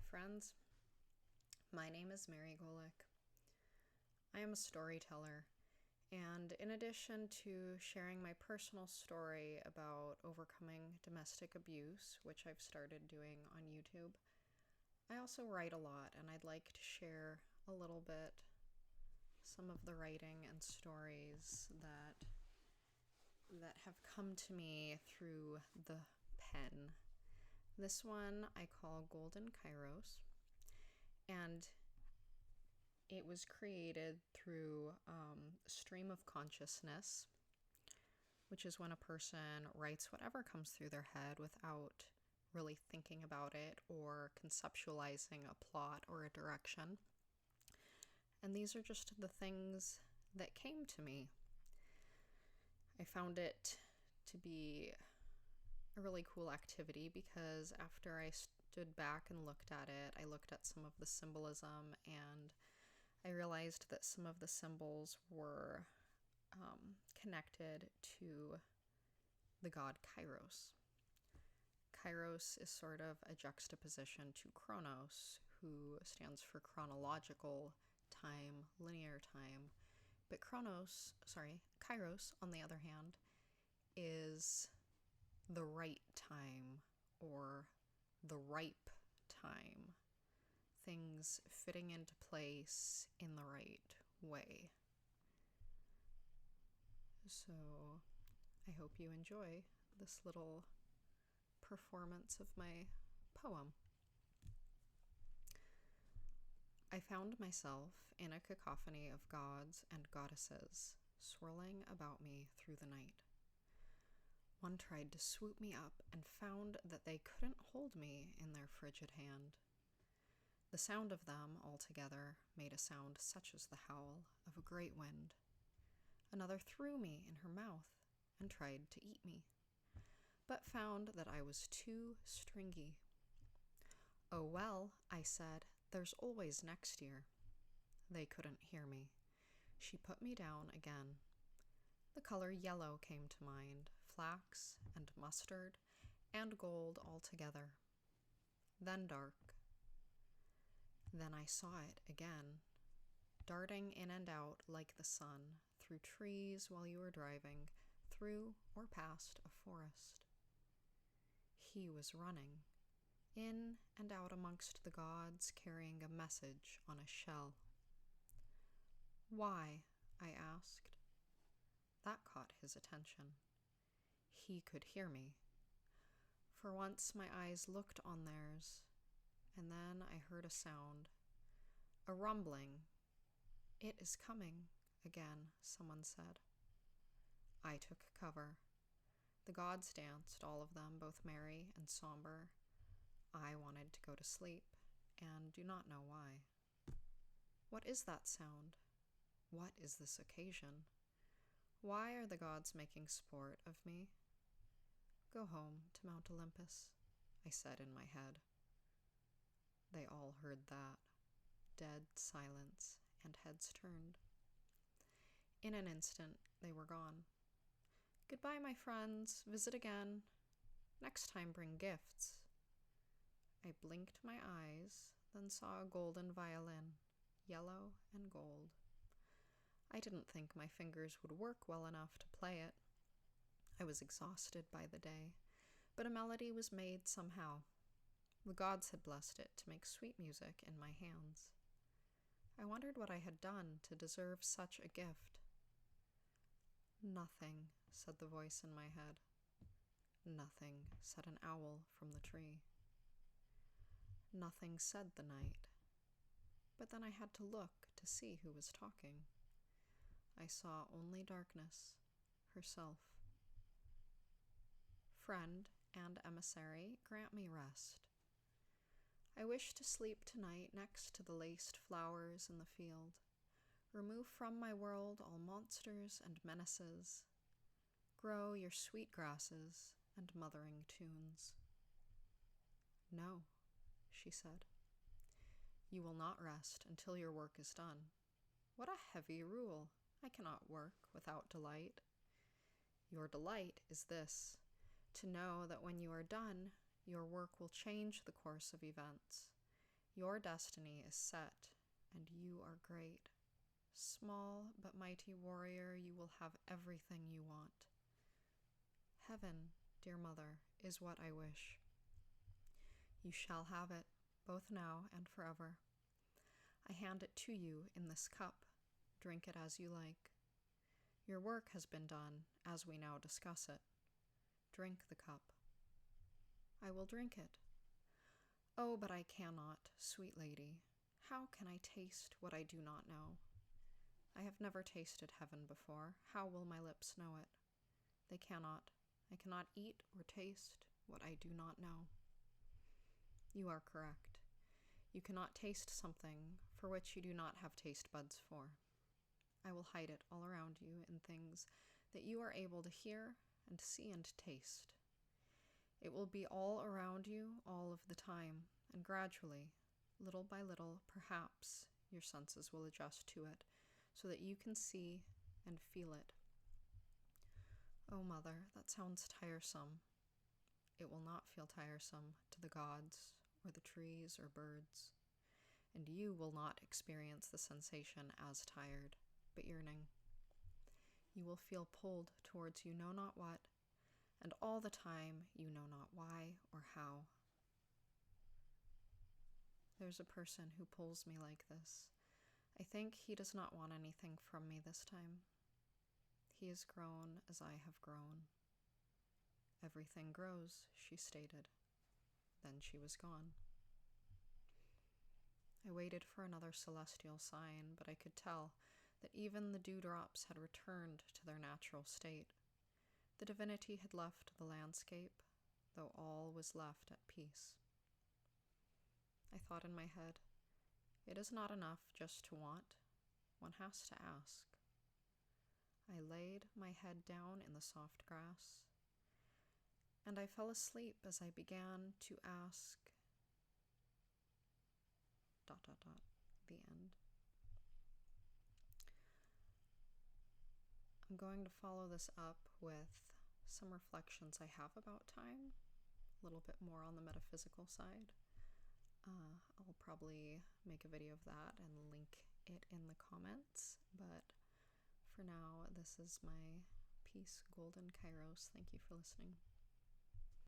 friends. My name is Mary Golick. I am a storyteller, and in addition to sharing my personal story about overcoming domestic abuse, which I've started doing on YouTube, I also write a lot, and I'd like to share a little bit some of the writing and stories that have come to me through the pen. This one I call Golden Kairos, and it was created through stream of consciousness, which is when a person writes whatever comes through their head without really thinking about it or conceptualizing a plot or a direction. And these are just the things that came to me. I found it to be a really cool activity because after I stood back and looked at it, I looked at some of the symbolism and I realized that some of the symbols were connected to the god Kairos. Kairos is sort of a juxtaposition to Chronos, who stands for chronological time, linear time. But Kairos, on the other hand, is the right time or the ripe time. Things fitting into place in the right way. So I hope you enjoy this little performance of my poem. I found myself in a cacophony of gods and goddesses swirling about me through the night. One tried to swoop me up and found that they couldn't hold me in their frigid hand. The sound of them all together made a sound such as the howl of a great wind. Another threw me in her mouth and tried to eat me, but found that I was too stringy. "Oh well," I said, "there's always next year." They couldn't hear me. She put me down again. The color yellow came to mind, flax and mustard and gold all together. Then dark. Then I saw it again, darting in and out like the sun, through trees while you were driving, through or past a forest. He was running, in and out amongst the gods, carrying a message on a shell. "Why?" I asked. That caught his attention. He could hear me. For once my eyes looked on theirs, and then I heard a sound. A rumbling. "It is coming again," someone said. I took cover. The gods danced, all of them, both merry and somber. I wanted to go to sleep, and do not know why. What is that sound? What is this occasion? Why are the gods making sport of me? "Go home to Mount Olympus," I said in my head. They all heard that. Dead silence and heads turned. In an instant, they were gone. "Goodbye, my friends. Visit again. Next time bring gifts." I blinked my eyes, then saw a golden violin, yellow and gold. I didn't think my fingers would work well enough to play it. I was exhausted by the day, but a melody was made somehow. The gods had blessed it to make sweet music in my hands. I wondered what I had done to deserve such a gift. "Nothing," said the voice in my head. "Nothing," said an owl from the tree. "Nothing," said the night. But then I had to look to see who was talking. I saw only darkness, herself. "Friend and emissary, grant me rest. I wish to sleep tonight next to the laced flowers in the field. Remove from my world all monsters and menaces. Grow your sweet grasses and mothering tunes." "No," she said. "You will not rest until your work is done." "What a heavy rule! I cannot work without delight." "Your delight is this, to know that when you are done, your work will change the course of events, Your destiny is set, and you are great. Small but mighty warrior, you will have everything you want. Heaven, dear mother, is what I wish. You shall have it, both now and forever. I hand it to you in this cup. Drink it as you like. Your work has been done, as we now discuss it. Drink the cup. I will drink it. Oh, but I cannot, sweet lady. How can I taste what I do not know? I have never tasted heaven before. How will my lips know it? They cannot. I cannot eat or taste what I do not know. You are correct. You cannot taste something for which you do not have taste buds for. I will hide it all around you in things that you are able to hear and see and taste. It will be all around you all of the time, and gradually, little by little, perhaps your senses will adjust to it so that you can see and feel it. Oh, mother, that sounds tiresome. It will not feel tiresome to the gods or the trees or birds, and you will not experience the sensation as tired, but yearning. You will feel pulled towards you know not what, and all the time you know not why or how. There's a person who pulls me like this. I think he does not want anything from me this time. He has grown as I have grown. Everything grows, she stated. Then she was gone. I waited for another celestial sign, but I could tell that even the dewdrops had returned to their natural state. The divinity had left the landscape, though all was left at peace. I thought in my head, it is not enough just to want. One has to ask. I laid my head down in the soft grass, and I fell asleep as I began to ask... The end. I'm going to follow this up with some reflections I have about time, a little bit more on the metaphysical side. I'll probably make a video of that and link it in the comments, but for now, this is my piece, Golden Kairos. Thank you for listening.